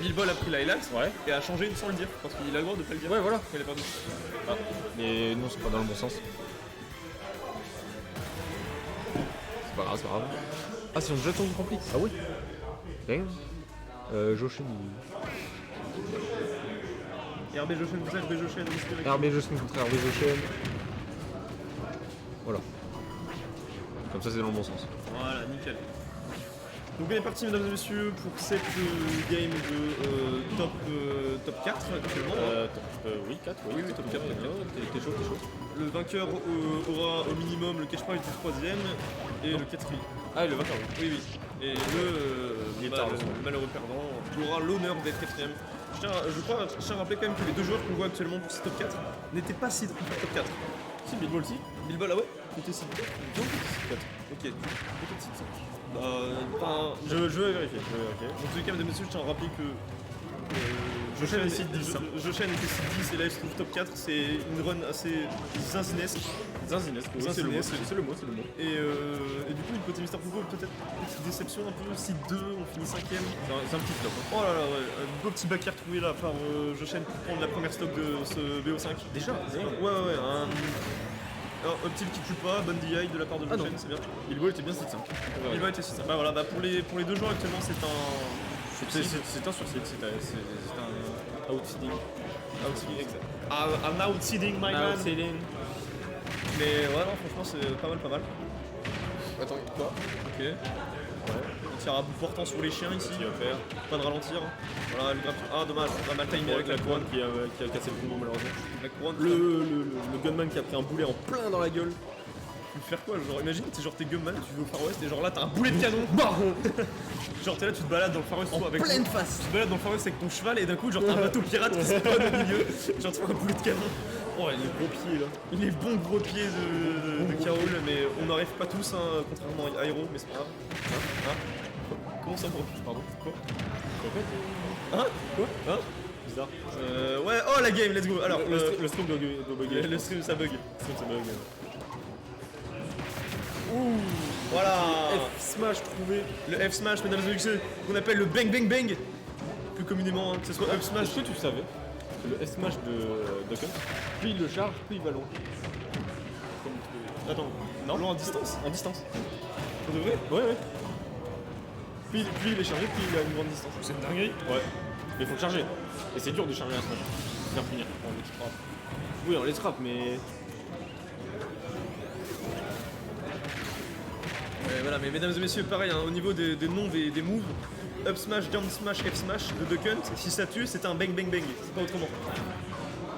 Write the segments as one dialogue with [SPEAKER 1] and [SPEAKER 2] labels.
[SPEAKER 1] Bilbol a pris la Helix et a changé sans le dire, parce qu'il a le droit de pas le dire.
[SPEAKER 2] Ouais, voilà.
[SPEAKER 1] Il a perdu.
[SPEAKER 2] Ah, mais non, c'est pas dans le bon sens. C'est pas grave, c'est pas grave. Ah, c'est un jeton du complice. Ah oui. Damn. Joshin.
[SPEAKER 1] RB Joshen, vous RB Joshen,
[SPEAKER 2] RB Joshin contre RB Joshin. Voilà. Comme ça, c'est dans le bon sens.
[SPEAKER 1] Voilà, nickel. Donc on est parti, mesdames et messieurs, pour cette game de top 4 actuellement.
[SPEAKER 2] Oui, 4,
[SPEAKER 1] Oui, top 4.
[SPEAKER 2] T'es chaud, t'es chaud.
[SPEAKER 1] Le vainqueur aura au minimum le cash prize du 3ème et le 4ème.
[SPEAKER 2] Ah, le vainqueur,
[SPEAKER 1] Oui. Et le malheureux perdant aura l'honneur d'être 4ème. Je tiens à rappeler quand même que les deux joueurs qu'on voit actuellement pour ce top 4 n'étaient pas seed pour top 4.
[SPEAKER 2] Si, Bilbol aussi.
[SPEAKER 1] Bilbol, ah ouais? C'était seed 4? Non, c'était 4. Ok, peut-être seed 5. Je vais vérifier. Dans tous les cas, mesdames et messieurs, je tiens à rappeler que Joshen était seed 10 et là il se trouve top 4, c'est une run assez zinzinesque.
[SPEAKER 2] Oui, c'est le mot.
[SPEAKER 1] Et du coup, une côté Mister Pogo, peut-être une petite déception un peu. Seed 2, on finit 5ème.
[SPEAKER 2] C'est un petit flop.
[SPEAKER 1] Oh là là, ouais, un beau petit backer trouvé là par Joshen pour prendre la première stock de ce BO5.
[SPEAKER 2] Déjà
[SPEAKER 1] Ouais. Alors, un petit qui tue pas, bonne DI de la part de Joshen, c'est bien.
[SPEAKER 2] Bilbol était bien 6-5.
[SPEAKER 1] Bilbol était 6. Bah voilà, pour les deux joueurs actuellement, c'est un.
[SPEAKER 2] C'est un sursis, c'est un outseeding.
[SPEAKER 1] Exact. Un outseeding, my man. Mais ouais, non, franchement, c'est pas mal.
[SPEAKER 2] Attends, quoi?
[SPEAKER 1] Ok. Ouais. On tire à bout portant sur les chiens ici. Pas de ralentir. Voilà, le graph. Ah, dommage, on a mal timé avec la couronne
[SPEAKER 2] qui a cassé le combo malheureusement.
[SPEAKER 1] La couronne.
[SPEAKER 2] Le gunman qui a pris un boulet en plein dans la gueule.
[SPEAKER 1] Tu veux faire quoi? Genre, imagine, t'es genre t'es gunman, tu vas au Far West et genre là t'as un boulet de canon. Genre t'es là, tu te balades dans le Far West
[SPEAKER 2] En
[SPEAKER 1] avec
[SPEAKER 2] pleine face.
[SPEAKER 1] Tu te balades dans le Far West avec ton cheval et d'un coup, genre t'as un bateau pirate qui spawn au milieu. Genre tu prends un boulet de canon.
[SPEAKER 2] Oh, les gros pieds là.
[SPEAKER 1] Les bons gros pieds de Carole, mais on n'arrive pas tous, hein, contrairement à Aero, mais c'est pas grave. Comment ça, gros? Pardon. Quoi? Quoi?
[SPEAKER 2] Bizarre.
[SPEAKER 1] Ouais, oh la game, let's go. Alors,
[SPEAKER 2] le stream doit bugger.
[SPEAKER 1] le stream ça bug.
[SPEAKER 2] Ça bug.
[SPEAKER 1] Ouh, voilà.
[SPEAKER 2] F-Smash trouvé.
[SPEAKER 1] Le F-Smash, mesdames et messieurs, qu'on appelle le Bang Bang Bang, plus communément, hein, que ce soit F-Smash.
[SPEAKER 2] Est-ce que tu savais que le F-Smash de Ducken, plus il le charge, plus il va loin?
[SPEAKER 1] Attends, non? Long en distance? En distance. Pour de vrai?
[SPEAKER 2] Ouais. Plus il est chargé, plus il a une grande distance.
[SPEAKER 1] C'est une dinguerie.
[SPEAKER 2] Ouais. Mais il faut le charger. Et c'est dur de charger un Smash. Bien finir. On les frappe. Oui, on les frappe, mais.
[SPEAKER 1] Voilà, mais mesdames et messieurs, pareil, hein, au niveau des noms des moves, Up Smash, Down Smash, F Smash de Duck Hunt, si ça tue, c'est un Bang Bang Bang, c'est pas autrement.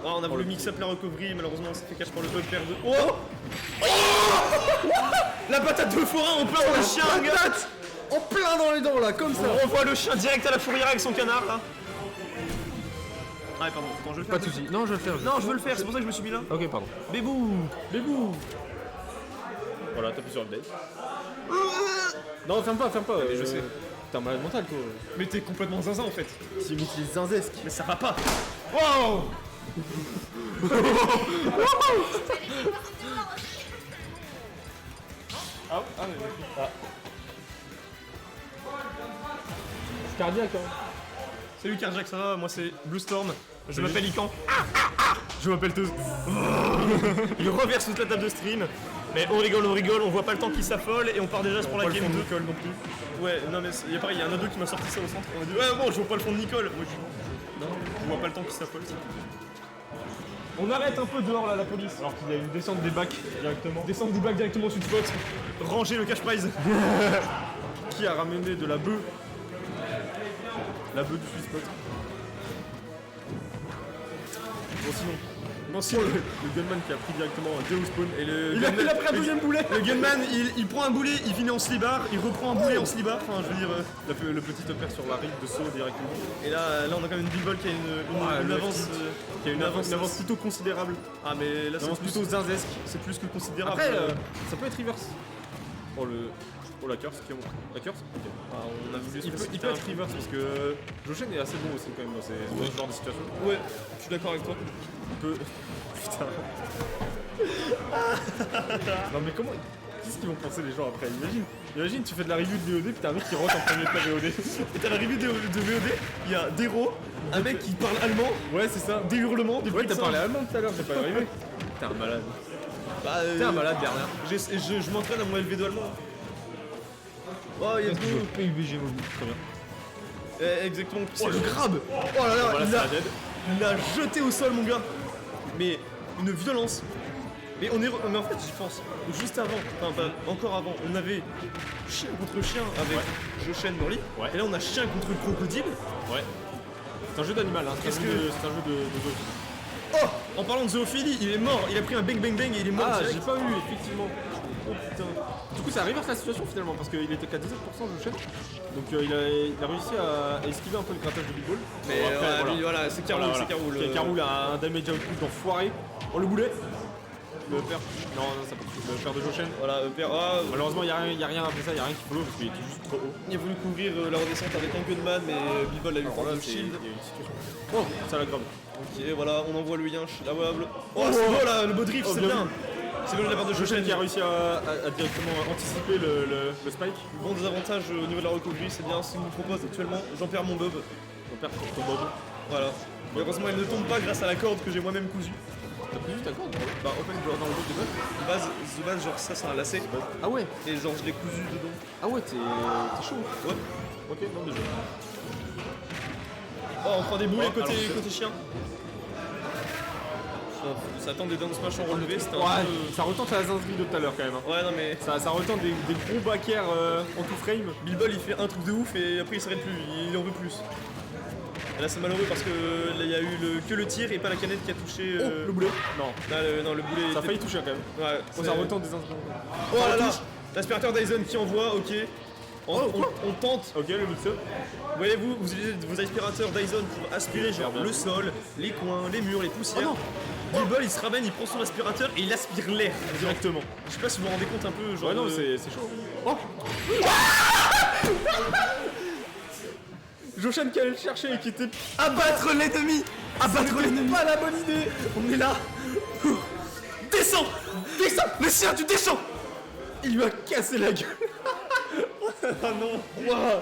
[SPEAKER 1] Ah, on a voulu mix-up la recovery, malheureusement ça fait cache par le Up R2. Oh, la patate de forain en plein dans le chien, gars.
[SPEAKER 2] En plein dans les dents là, comme ça.
[SPEAKER 1] On revoit le chien direct à la fourrière avec son canard là. Ah pardon, attends, je vais le faire.
[SPEAKER 2] Pas de soucis. Non, je vais le faire.
[SPEAKER 1] Non, je veux le faire, c'est pour ça que je me suis mis là.
[SPEAKER 2] Ok, pardon.
[SPEAKER 1] Bébou.
[SPEAKER 2] Voilà, t'appuies sur update. Non, ferme pas.
[SPEAKER 1] Mais je sais.
[SPEAKER 2] T'es un malade mental, toi.
[SPEAKER 1] Mais t'es complètement zinzin en fait.
[SPEAKER 2] Tu utilises zinzesque.
[SPEAKER 1] Mais ça va pas. Wow.
[SPEAKER 2] C'est cardiaque, hein.
[SPEAKER 1] Salut Carjack, ça va? Moi c'est Blue Storm. Je m'appelle Ican. Je m'appelle Teus. Il reverse toute la table de stream. Mais on rigole, on voit pas le temps qui s'affole et on part déjà pour la game 2.
[SPEAKER 2] Nicole non plus.
[SPEAKER 1] Ouais, non mais il y a pareil, il y a un ado qui m'a sorti ça au centre. On a dit ouais bon, je vois pas le fond de Nicole. Moi je vois pas le temps qui s'affole. On arrête un peu dehors là la police.
[SPEAKER 2] Alors qu'il y a une descente des bacs directement.
[SPEAKER 1] Descendre des bacs directement sur le spot. Ranger le cash prize. Qui a ramené de la bœuf.
[SPEAKER 2] La bœuf du sweet spot.
[SPEAKER 1] Bon sinon,
[SPEAKER 2] le gunman qui a pris directement un Deus Spawn et le.
[SPEAKER 1] il a pris un deuxième boulet. Le gunman, il prend un boulet, il finit en slibar, il reprend un boulet en slibar. Enfin, je veux dire,
[SPEAKER 2] Le petit upper sur la rive de saut directement.
[SPEAKER 1] et là, on a quand même une Bilbol qui a une avance,
[SPEAKER 2] Qui a une avance plutôt considérable.
[SPEAKER 1] Ah mais là,
[SPEAKER 2] Une avance
[SPEAKER 1] c'est
[SPEAKER 2] plutôt zinzesque.
[SPEAKER 1] c'est plus que considérable.
[SPEAKER 2] Après, ça peut être reverse. Oh la curse qui est bon. La curse? Ok.
[SPEAKER 1] On a voulu se
[SPEAKER 2] Il peut
[SPEAKER 1] précipiter
[SPEAKER 2] être reverse parce que Joshen est assez bon aussi quand même dans ce genre de situation.
[SPEAKER 1] Ouais, je suis d'accord avec toi.
[SPEAKER 2] Il peut. Putain. Non mais comment. Qu'est-ce qu'ils vont penser les gens après? Imagine.
[SPEAKER 3] Imagine, tu fais de la review de VOD, puis t'as un mec qui rentre en premier de ta VOD.
[SPEAKER 1] Et t'as la review de VOD, il y a Dero, un mec qui parle allemand,
[SPEAKER 3] Ouais, c'est ça.
[SPEAKER 1] des hurlements, des
[SPEAKER 3] Ouais,
[SPEAKER 1] bruits
[SPEAKER 3] t'as
[SPEAKER 1] de
[SPEAKER 3] parlé
[SPEAKER 1] singe.
[SPEAKER 3] allemand tout à l'heure, t'es pas arrivé. T'es un malade.
[SPEAKER 1] Bah,
[SPEAKER 3] T'es un malade, Bernard.
[SPEAKER 1] Je m'entraîne à mon LV2 allemand. Oh, il y a
[SPEAKER 3] Qu'est-ce que tu
[SPEAKER 1] tout.
[SPEAKER 3] veux PUBG mobile, très bien.
[SPEAKER 1] Exactement.
[SPEAKER 3] Oh, le
[SPEAKER 1] crabe. Oh là là,
[SPEAKER 3] Voilà,
[SPEAKER 1] il
[SPEAKER 3] c'est
[SPEAKER 1] l'a
[SPEAKER 3] la dead.
[SPEAKER 1] jeté au sol, mon gars. Mais une violence. Mais mais en fait, j'y pense. Juste avant, enfin pas encore avant, on avait chien contre chien avec Joshen Morley.
[SPEAKER 3] Ouais.
[SPEAKER 1] Et là, on a chien contre crocodile.
[SPEAKER 3] Ouais. C'est un jeu d'animal, hein. C'est un
[SPEAKER 1] Qu'est-ce
[SPEAKER 3] jeu
[SPEAKER 1] que-
[SPEAKER 3] de- c'est un jeu de zoophilie.
[SPEAKER 1] Oh, en parlant de zoophilie, il est mort. Il a pris un bang bang bang et il est mort
[SPEAKER 3] Ah,
[SPEAKER 1] direct.
[SPEAKER 3] j'ai pas eu, effectivement. Oh putain. Du coup, ça reverse la situation finalement, parce qu'il était qu'à 17% de chaîne. Donc il a réussi à esquiver un peu le grattage de Big Ball.
[SPEAKER 1] Mais
[SPEAKER 3] Bon, après,
[SPEAKER 1] ouais, voilà, c'est Caroul,
[SPEAKER 3] Voilà,
[SPEAKER 1] c'est Caroul.
[SPEAKER 3] voilà. Caroul a un damage output d'enfoiré. Oh, le boulet. Le père. Non, ça peut le père de Joshen.
[SPEAKER 1] Voilà, père. Ah,
[SPEAKER 3] Malheureusement, il y a rien après ça, il y a rien qui follow parce qu'il était juste trop haut.
[SPEAKER 1] il a voulu couvrir la redescente avec un gunman, mais Bibol a eu le
[SPEAKER 3] Alors
[SPEAKER 1] temps
[SPEAKER 3] là,
[SPEAKER 1] de
[SPEAKER 3] c'est-
[SPEAKER 1] shield.
[SPEAKER 3] il y a une situation. Oh, ça la grave.
[SPEAKER 1] Ok, voilà, on envoie le yinch. Là, voilà. Oh, c'est beau là, le beau drift,
[SPEAKER 3] Oh,
[SPEAKER 1] c'est
[SPEAKER 3] bien
[SPEAKER 1] bien. C'est bien de la part de
[SPEAKER 3] Joshen
[SPEAKER 1] Joshen
[SPEAKER 3] qui a réussi à directement anticiper le spike.
[SPEAKER 1] Bon désavantage au niveau de la recovery, c'est bien ce qu'il nous propose actuellement. J'en perds mon bob.
[SPEAKER 3] Ton père ton bob.
[SPEAKER 1] Voilà. Mais heureusement, il ne tombe pas grâce à la corde que j'ai moi-même cousue.
[SPEAKER 3] T'as plus juste ta corde? Bah, open dans le bob de bug.
[SPEAKER 1] De base, genre ça, c'est un lacet.
[SPEAKER 3] Ah ouais.
[SPEAKER 1] Et genre, je l'ai cousu dedans.
[SPEAKER 3] Ah ouais, t'es chaud.
[SPEAKER 1] Ouais.
[SPEAKER 3] Ok, non, déjà.
[SPEAKER 1] Oh, on prend des boules
[SPEAKER 3] Oh,
[SPEAKER 1] côté,
[SPEAKER 3] alors,
[SPEAKER 1] côté chien. Ça attend des down smash en relevé, c'était un
[SPEAKER 3] Ouais,
[SPEAKER 1] peu.
[SPEAKER 3] ça retente la zinzerie de tout à l'heure quand même. Hein.
[SPEAKER 1] Ouais, non, mais.
[SPEAKER 3] Ça retente des gros backers en tout frame.
[SPEAKER 1] Bilbol il fait un truc de ouf et après il s'arrête plus, il en veut plus. Et là c'est malheureux parce que là, il y a eu que le tir et pas la canette qui a touché.
[SPEAKER 3] Oh, le boulet. Non,
[SPEAKER 1] Non, le boulet.
[SPEAKER 3] ça a
[SPEAKER 1] était-
[SPEAKER 3] failli toucher quand même.
[SPEAKER 1] Ouais,
[SPEAKER 3] Oh,
[SPEAKER 1] c'est-
[SPEAKER 3] ça retente des zinzeries.
[SPEAKER 1] Oh là là
[SPEAKER 3] touche.
[SPEAKER 1] L'aspirateur Dyson qui envoie, ok. On tente.
[SPEAKER 3] Ok, le mixeur.
[SPEAKER 1] Voyez-vous, vous utilisez vos aspirateurs Dyson pour aspirer genre
[SPEAKER 3] bien.
[SPEAKER 1] le sol, les coins, les murs, les poussières.
[SPEAKER 3] Oh
[SPEAKER 1] Bilbol il se ramène, il prend son aspirateur et il aspire l'air directement. Je sais pas si vous vous rendez compte un peu, genre.
[SPEAKER 3] Ouais, non,
[SPEAKER 1] de-
[SPEAKER 3] c'est chaud. Oh Joshan qui allait le chercher et qui était
[SPEAKER 1] Abattre l'ennemi. Abattre l'ennemi.
[SPEAKER 3] pas la bonne idée.
[SPEAKER 1] On est là. Descends. Descends. Le chien, tu descends.
[SPEAKER 3] Il m'a cassé la gueule.
[SPEAKER 1] Ah non.
[SPEAKER 3] Waouh.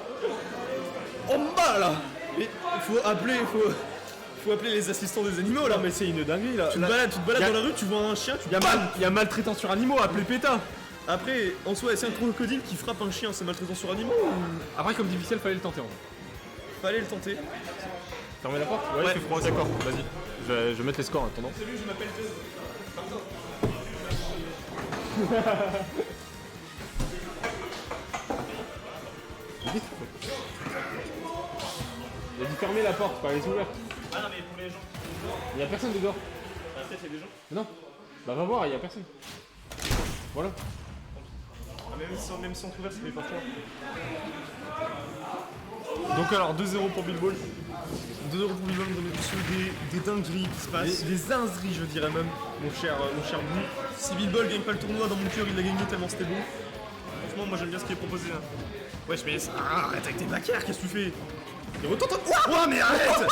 [SPEAKER 3] En bas là.
[SPEAKER 1] Mais faut appeler les assistants des animaux là.
[SPEAKER 3] Non mais c'est une dinguerie là.
[SPEAKER 1] Tu te balades
[SPEAKER 3] y a-
[SPEAKER 1] dans la rue, tu vois un chien, tu
[SPEAKER 3] Il y a maltraitance sur animaux, appelez PETA.
[SPEAKER 1] Après, en soi, c'est un crocodile qui frappe un chien, c'est maltraitance sur animaux ou
[SPEAKER 3] Après comme difficile, fallait le tenter en vrai.
[SPEAKER 1] fallait le tenter?
[SPEAKER 3] Fermez la porte. Ouais,
[SPEAKER 1] Ouais.
[SPEAKER 3] il fait froid, d'accord. Vas-y. Je vais mettre les scores en attendant.
[SPEAKER 1] Salut, je m'appelle Deux.
[SPEAKER 3] Il a dit fermer la porte, pas les ouverte.
[SPEAKER 1] Ah non, mais pour les gens.
[SPEAKER 3] Il y a personne dehors.
[SPEAKER 1] Peut-être il y a des gens.
[SPEAKER 3] Non. Bah va voir, il y a personne. Voilà.
[SPEAKER 1] Ah, même sans couvert, c'est pas froid.
[SPEAKER 3] Donc alors 2-0 pour Bill Ball.
[SPEAKER 1] 2 euros pour Bilbol, mesdames et messieurs, des dingueries qui se passent.
[SPEAKER 3] Des zinzeries je dirais même, mon cher Blue.
[SPEAKER 1] Si Bilbol gagne pas le tournoi, dans mon cœur, il l'a gagné tellement c'était bon. Franchement, moi j'aime bien ce qui est proposé là. Wesh, mais arrête avec tes backers, qu'est-ce que tu fais?
[SPEAKER 3] Il retente
[SPEAKER 1] Ouah, mais arrête.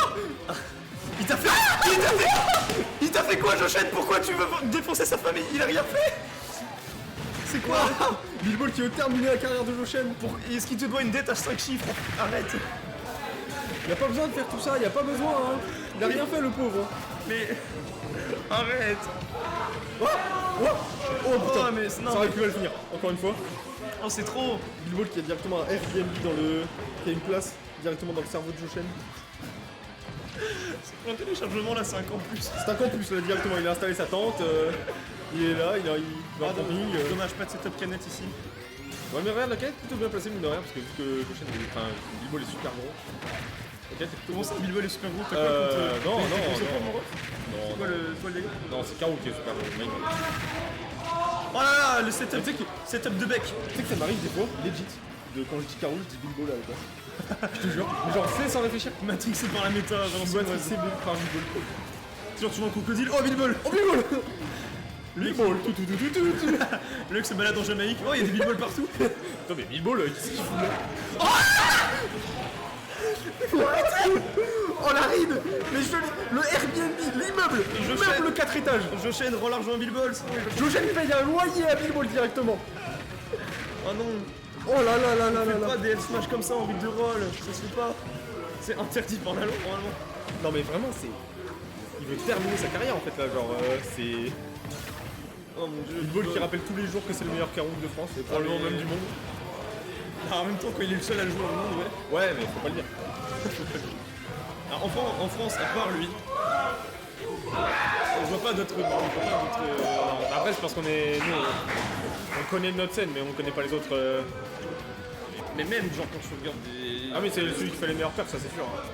[SPEAKER 1] Il t'a fait. Il t'a fait quoi, Jochen? Pourquoi tu veux défoncer sa famille? Il a rien fait. C'est quoi?
[SPEAKER 3] Bill Ball qui veut terminer la carrière de Joshen.
[SPEAKER 1] Est-ce qu'il te doit une dette à 5 chiffres? Arrête.
[SPEAKER 3] Il a pas besoin de faire tout ça, il a pas besoin hein. Il a rien fait le pauvre.
[SPEAKER 1] Mais. Arrête.
[SPEAKER 3] Oh putain,
[SPEAKER 1] Oh, mais
[SPEAKER 3] ça
[SPEAKER 1] non.
[SPEAKER 3] aurait pu mal finir, encore une fois.
[SPEAKER 1] Oh, c'est trop.
[SPEAKER 3] Bill Ball qui a directement un Airbnb qui a une place directement dans le cerveau de Joshen.
[SPEAKER 1] Pour un téléchargement là, c'est un campus.
[SPEAKER 3] C'est un campus là directement, il a installé sa tente, il est là, il va en camping.
[SPEAKER 1] Dommage, pas de setup canette ici.
[SPEAKER 3] Ouais mais regarde la canette est plutôt bien placée mine de rien parce que vu que Joshen, enfin Bill Ball est super gros. La canette est plutôt
[SPEAKER 1] Comment ça, Bilbol est super gros? T'as
[SPEAKER 3] Euh,
[SPEAKER 1] quoi contre.
[SPEAKER 3] non,
[SPEAKER 1] t'as
[SPEAKER 3] non,
[SPEAKER 1] contre ce
[SPEAKER 3] non.
[SPEAKER 1] point, mon ref?
[SPEAKER 3] Non,
[SPEAKER 1] C'est quoi le délire?
[SPEAKER 3] non c'est Caro qui est super gros, mec.
[SPEAKER 1] Oh là là, le setup, setup de bec.
[SPEAKER 3] Tu sais que ça m'arrive des fois, legit, quand je dis Caro, je dis Bill Ball à la place. Je te jure, mais genre c'est sans réfléchir.
[SPEAKER 1] Matrixé par la méta,
[SPEAKER 3] Je
[SPEAKER 1] genre
[SPEAKER 3] suis matrixé par Bill Ball.
[SPEAKER 1] Genre tu vois un crocodile, oh Bilbol.
[SPEAKER 3] Oh Bill Ball Bill Ball, tout.
[SPEAKER 1] Le mec se balade en Jamaïque, oh il y a des Bilbol partout.
[SPEAKER 3] Attends mais Bill Ball, qu'est-ce qu'il fout là? Oh la ride. Mais le Airbnb, l'immeuble 4 étages.
[SPEAKER 1] Jochen rend l'argent à Bilbol.
[SPEAKER 3] Joshen paye un loyer à Bill Ball directement.
[SPEAKER 1] Oh non.
[SPEAKER 3] Oh là là là là là
[SPEAKER 1] Fais
[SPEAKER 3] là.
[SPEAKER 1] pas des F-smash comme ça en rythme de roll, ça se fait pas. C'est interdit par la loi normalement.
[SPEAKER 3] Non mais vraiment c'est... Il veut terminer sa carrière en fait là, genre c'est...
[SPEAKER 1] Oh mon dieu.
[SPEAKER 3] Ball qui rappelle tous les jours que c'est le meilleur Karong de France et probablement
[SPEAKER 1] mais-
[SPEAKER 3] même du monde.
[SPEAKER 1] Alors, en même temps quand il est le seul à le jouer dans le monde, ouais.
[SPEAKER 3] Ouais mais faut pas le dire.
[SPEAKER 1] Alors, en France, à part lui, je vois pas d'autres.
[SPEAKER 3] Après c'est parce qu'on est... Nous, on connaît notre scène mais on connaît pas les autres...
[SPEAKER 1] Mais même genre quand tu regardes des.
[SPEAKER 3] Ah mais c'est celui qui fait les meilleurs perfs, ça c'est sûr. Hein.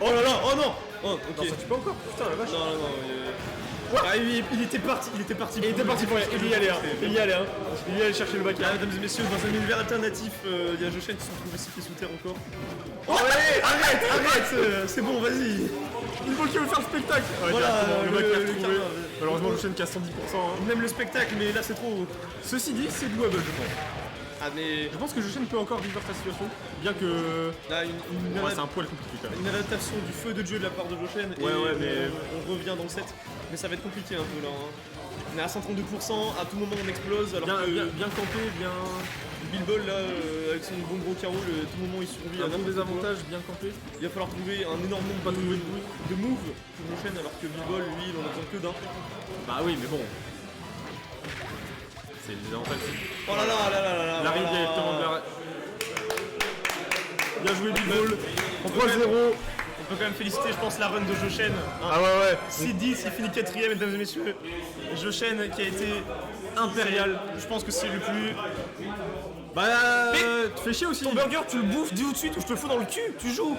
[SPEAKER 1] Oh là là, oh non. Oh ok.
[SPEAKER 3] Non ça tue pas encore, putain la vache.
[SPEAKER 1] Non non non. Ah, il était parti. Il était parti.
[SPEAKER 3] Il était parti pour il y allait hein. Il y allait hein. Il y allait chercher le bac.
[SPEAKER 1] Ah, mesdames et messieurs, dans un univers alternatif, il y a Joshen qui se retrouve ici sous terre encore.
[SPEAKER 3] Oh allez,
[SPEAKER 1] Arrête, c'est bon, vas-y.
[SPEAKER 3] Il faut qu'il veut faire le spectacle. Ouais,
[SPEAKER 1] Voilà,
[SPEAKER 3] directement, le bac
[SPEAKER 1] le
[SPEAKER 3] qui a retrouvé.
[SPEAKER 1] karma.
[SPEAKER 3] Malheureusement le chaîne qui a 110%. Hein.
[SPEAKER 1] Même le spectacle, mais là c'est trop.
[SPEAKER 3] Ceci dit, c'est jouable je pense.
[SPEAKER 1] Ah mais
[SPEAKER 3] Je pense que Joshen peut encore vivre sa situation, bien que...
[SPEAKER 1] là
[SPEAKER 3] Ouais c'est un poil compliqué quand même.
[SPEAKER 1] une adaptation du feu de Dieu de la part de Joshen et
[SPEAKER 3] Ouais, mais-
[SPEAKER 1] on revient dans le set. Mais ça va être compliqué un peu là. Hein. On est à 132%, à tout moment on explose alors que
[SPEAKER 3] Bien campé, bien...
[SPEAKER 1] Bilbol là avec son bon gros carreau, à tout moment il survit.
[SPEAKER 3] Un
[SPEAKER 1] à
[SPEAKER 3] bon
[SPEAKER 1] n'importe quoi.
[SPEAKER 3] désavantage, bien campé.
[SPEAKER 1] Il va falloir trouver un énorme nombre de moves pour Joshen alors que Bilbol lui il en a besoin que d'un.
[SPEAKER 3] Bah oui mais bon. C'est le désavantage.
[SPEAKER 1] Oh là là là là là là.
[SPEAKER 3] Il arrive
[SPEAKER 1] voilà.
[SPEAKER 3] directement de la... Bien joué Big Ball.
[SPEAKER 1] On peut
[SPEAKER 3] 3-0.
[SPEAKER 1] quand même féliciter je pense la run de Joshen.
[SPEAKER 3] Ah ouais.
[SPEAKER 1] 6-10, il finit 4ème, mesdames et messieurs. Joshen qui a été impérial. Je pense que c'est le plus.
[SPEAKER 3] Bah...
[SPEAKER 1] Mais-
[SPEAKER 3] tu fais chier aussi.
[SPEAKER 1] Ton burger, tu le bouffes tout de suite ou je te le fous dans le cul, tu joues.